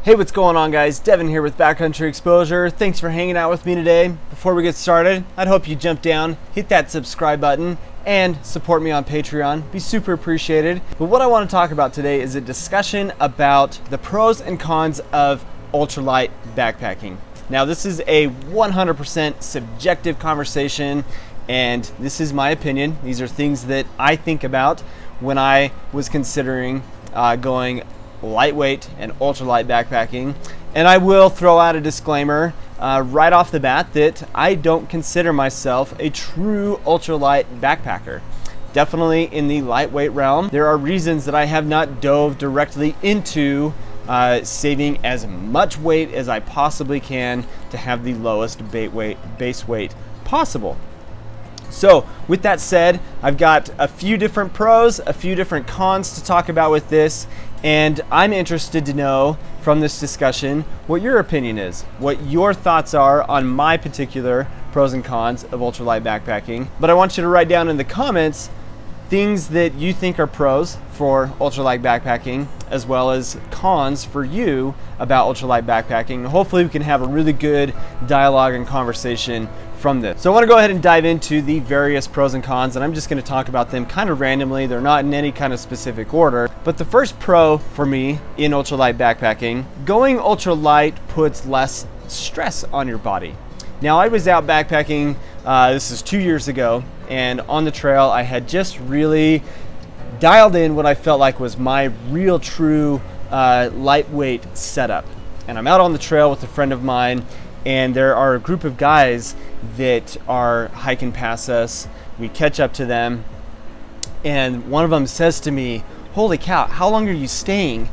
Hey, what's going on, guys? Devin here with Backcountry Exposure. Thanks for hanging out with me today. Before we get started, I'd hope you jump down, hit that subscribe button, and support me on Patreon. Be super appreciated. But what I want to talk about today is a discussion about the pros and cons of ultralight backpacking. Now, this is a 100% subjective conversation, and this is my opinion. These are things that I think about when I was considering going lightweight and ultralight backpacking. And I will throw out a disclaimer right off the bat that I don't consider myself a true ultralight backpacker. Definitely in the lightweight realm. There are reasons that I have not dove directly into saving as much weight as I possibly can to have the lowest base weight possible. So with that said, I've got a few different pros, a few different cons to talk about with this, and I'm interested to know from this discussion what your opinion is, what your thoughts are on my particular pros and cons of ultralight backpacking. But I want you to write down in the comments things that you think are pros for ultralight backpacking, as well as cons for you about ultralight backpacking. Hopefully we can have a really good dialogue and conversation from this. So I want to go ahead and dive into the various pros and cons, and I'm just going to talk about them kind of randomly. They're not in any kind of specific order. But the first pro for me in ultralight backpacking, going ultralight puts less stress on your body. Now, I was out backpacking, this is 2 years ago, and on the trail I had just really dialed in what I felt like was my real true lightweight setup. And I'm out on the trail with a friend of mine, and there are a group of guys that are hiking past us. We catch up to them, and one of them says to me, "Holy cow, how long are you staying?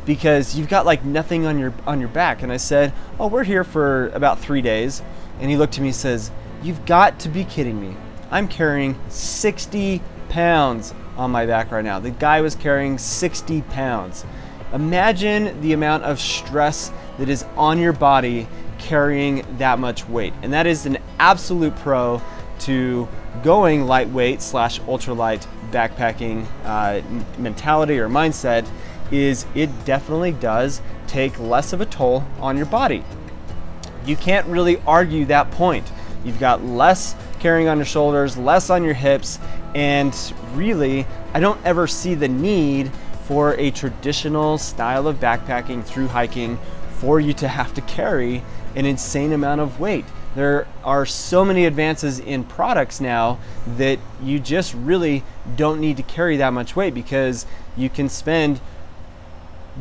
Because you've got like nothing on your back." And I said, "Oh, we're here for about 3 days." And he looked at me and says, "You've got to be kidding me. I'm carrying 60 pounds on my back right now." The guy was carrying 60 pounds. Imagine the amount of stress that is on your body carrying that much weight. And that is an absolute pro to going lightweight / ultralight backpacking mentality or mindset, is it definitely does take less of a toll on your body. You can't really argue that point. You've got less carrying on your shoulders, less on your hips, and really, I don't ever see the need for a traditional style of backpacking through hiking for you to have to carry an insane amount of weight. There are so many advances in products now that you just really don't need to carry that much weight, because you can spend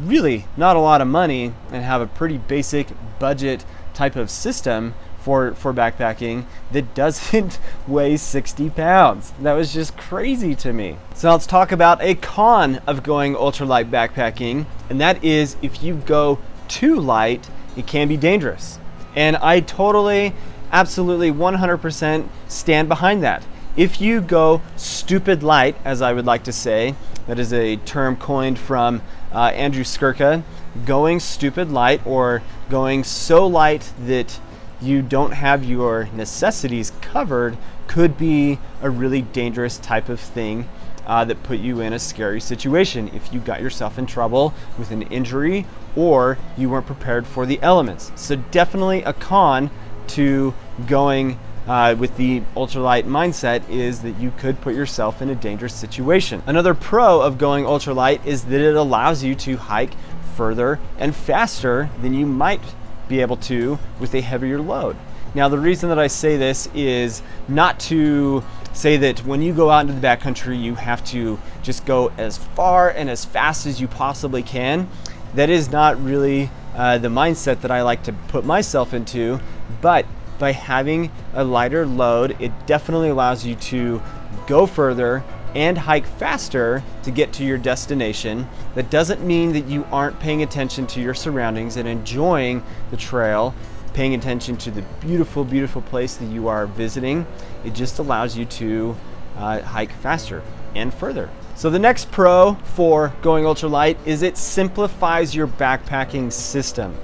really not a lot of money and have a pretty basic budget type of system for backpacking that doesn't weigh 60 pounds. That was just crazy to me. So now let's talk about a con of going ultralight backpacking, and that is if you go too light, it can be dangerous. And I totally, absolutely 100% stand behind that. If you go stupid light, as I would like to say, that is a term coined from Andrew Skirka, going stupid light or going so light that you don't have your necessities covered could be a really dangerous type of thing that put you in a scary situation if you got yourself in trouble with an injury or you weren't prepared for the elements. So definitely a con to going with the ultralight mindset is that you could put yourself in a dangerous situation. Another pro of going ultralight is that it allows you to hike further and faster than you might be able to with a heavier load. Now, the reason that I say this is not to say that when you go out into the backcountry you have to just go as far and as fast as you possibly can. That is not really the mindset that I like to put myself into, but by having a lighter load, it definitely allows you to go further and hike faster to get to your destination. That doesn't mean that you aren't paying attention to your surroundings and enjoying the trail, paying attention to the beautiful, beautiful place that you are visiting. It just allows you to hike faster and further. So the next pro for going ultralight is it simplifies your backpacking system.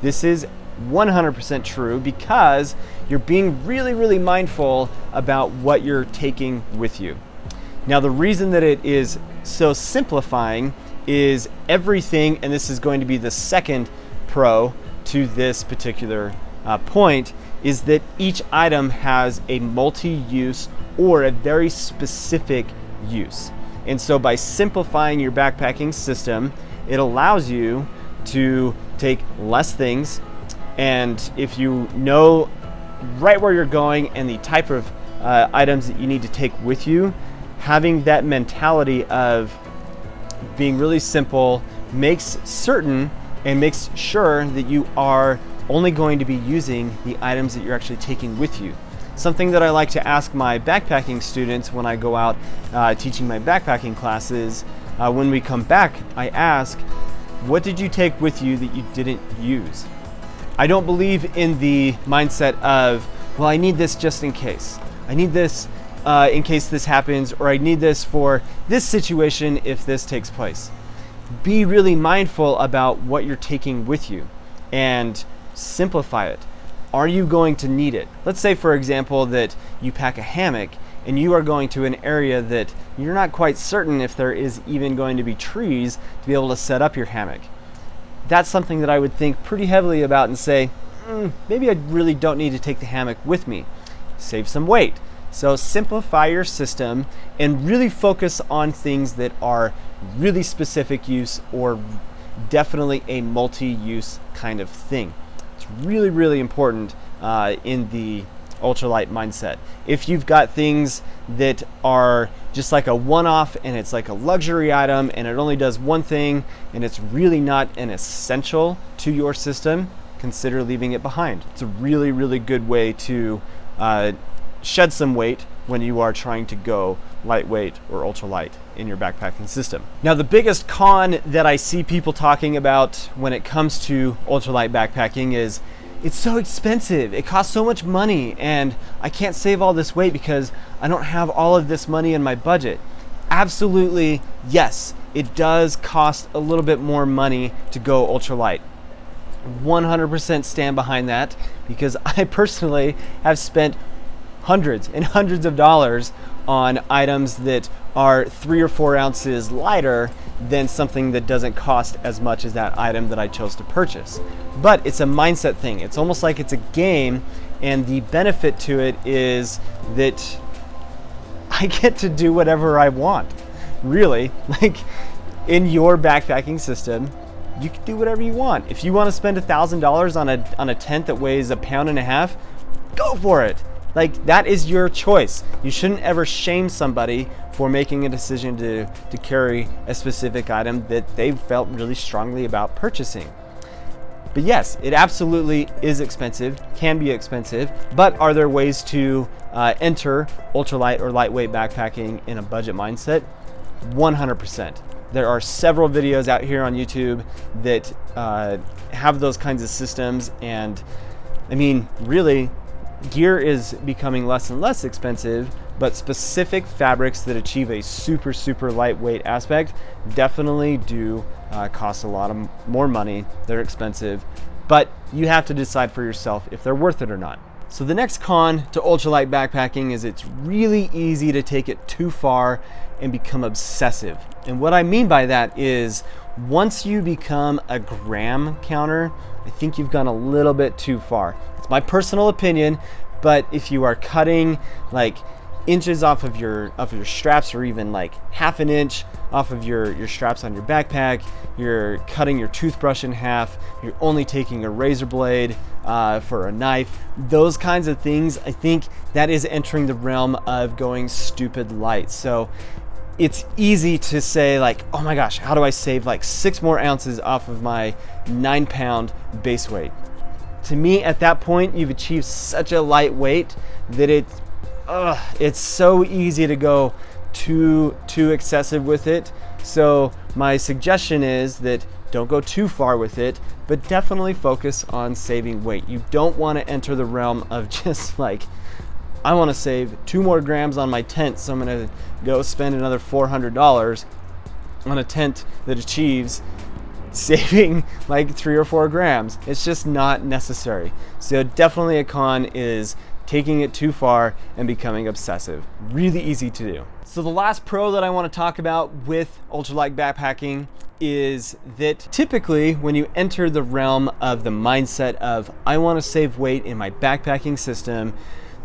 This is 100% true because you're being really, really mindful about what you're taking with you. Now, the reason that it is so simplifying is everything, and this is going to be the second pro to this particular point is that each item has a multi-use or a very specific use. And so by simplifying your backpacking system, it allows you to take less things, and if you know right where you're going and the type of items that you need to take with you, having that mentality of being really simple makes certain and makes sure that you are only going to be using the items that you're actually taking with you. Something that I like to ask my backpacking students when I go out teaching my backpacking classes, when we come back, I ask, what did you take with you that you didn't use? I don't believe in the mindset of, well, I need this just in case. I need this in case this happens, or I need this for this situation if this takes place. Be really mindful about what you're taking with you and simplify it. Are you going to need it? Let's say, for example, that you pack a hammock and you are going to an area that you're not quite certain if there is even going to be trees to be able to set up your hammock. That's something that I would think pretty heavily about and say, maybe I really don't need to take the hammock with me. Save some weight. So simplify your system and really focus on things that are really specific use or definitely a multi-use kind of thing. It's really, really important in the ultralight mindset. If you've got things that are just like a one-off and it's like a luxury item and it only does one thing and it's really not an essential to your system, consider leaving it behind. It's a really, really good way to shed some weight when you are trying to go lightweight or ultralight in your backpacking system. Now, the biggest con that I see people talking about when it comes to ultralight backpacking is it's so expensive. It costs so much money and I can't save all this weight because I don't have all of this money in my budget. Absolutely, yes, it does cost a little bit more money to go ultralight. 100% stand behind that, because I personally have spent hundreds and hundreds of dollars on items that are 3 or 4 ounces lighter than something that doesn't cost as much as that item that I chose to purchase. But it's a mindset thing. It's almost like it's a game, and the benefit to it is that I get to do whatever I want. Really, like in your backpacking system, you can do whatever you want. If you want to spend $1,000 on a tent that weighs 1.5 pounds, go for it. Like, that is your choice. You shouldn't ever shame somebody for making a decision to carry a specific item that they felt really strongly about purchasing. But yes, it absolutely is expensive, can be expensive, but are there ways to enter ultralight or lightweight backpacking in a budget mindset? 100%. There are several videos out here on YouTube that have those kinds of systems, and I mean, really, gear is becoming less and less expensive, but specific fabrics that achieve a super, super lightweight aspect definitely do cost a lot of more money. They're expensive, but you have to decide for yourself if they're worth it or not. So the next con to ultralight backpacking is it's really easy to take it too far and become obsessive. And what I mean by that is once you become a gram counter, I think you've gone a little bit too far. It's my personal opinion, but if you are cutting like inches off of your straps, or even like half an inch off of your straps on your backpack, you're cutting your toothbrush in half, you're only taking a razor blade for a knife, those kinds of things, I think that is entering the realm of going stupid light. So it's easy to say like, oh my gosh, how do I save like 6 more ounces off of my 9-pound base weight? To me, at that point, you've achieved such a light weight that it's so easy to go too excessive with it. So my suggestion is that don't go too far with it, but definitely focus on saving weight. You don't want to enter the realm of just like, I want to save 2 more grams on my tent, so I'm going to go spend another $400 on a tent that achieves saving like 3 or 4 grams. It's just not necessary. So definitely a con is taking it too far and becoming obsessive. Really easy to do. So the last pro that I want to talk about with ultralight backpacking is that typically when you enter the realm of the mindset of I want to save weight in my backpacking system,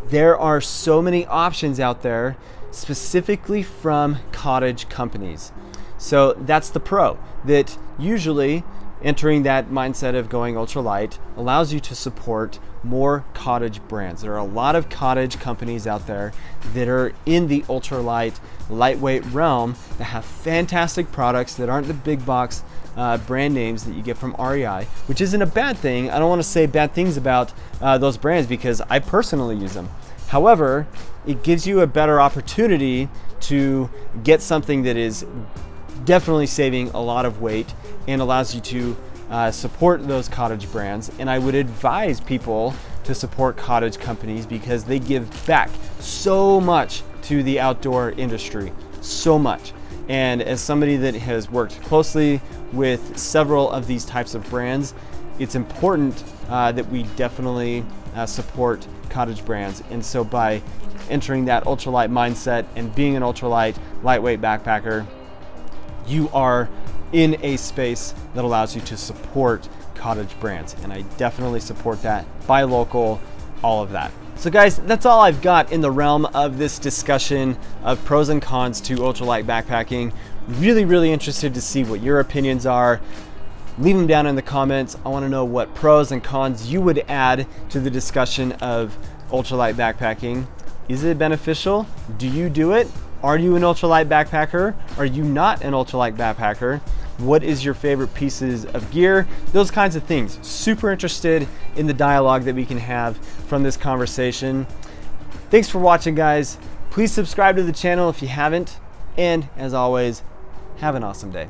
there are so many options out there, specifically from cottage companies. So that's the pro, that usually entering that mindset of going ultralight allows you to support more cottage brands. There are a lot of cottage companies out there that are in the ultralight, lightweight realm that have fantastic products that aren't the big box brand names that you get from REI, which isn't a bad thing. I don't want to say bad things about those brands because I personally use them. However, it gives you a better opportunity to get something that is definitely saving a lot of weight and allows you to support those cottage brands. And I would advise people to support cottage companies because they give back so much to the outdoor industry, so much. And as somebody that has worked closely with several of these types of brands, it's important that we definitely support cottage brands. And so by entering that ultralight mindset and being an ultralight, lightweight backpacker, you are in a space that allows you to support cottage brands. And I definitely support that. Buy local, all of that. So guys, that's all I've got in the realm of this discussion of pros and cons to ultralight backpacking. Really interested to see what your opinions are. Leave them down in the comments. I want to know what pros and cons you would add to the discussion of ultralight backpacking. Is it beneficial? Do you do it? Are you an ultralight backpacker? Are you not an ultralight backpacker? What is your favorite pieces of gear? Those kinds of things. Super interested in the dialogue that we can have from this conversation. Thanks for watching, guys. Please subscribe to the channel if you haven't. And as always, have an awesome day.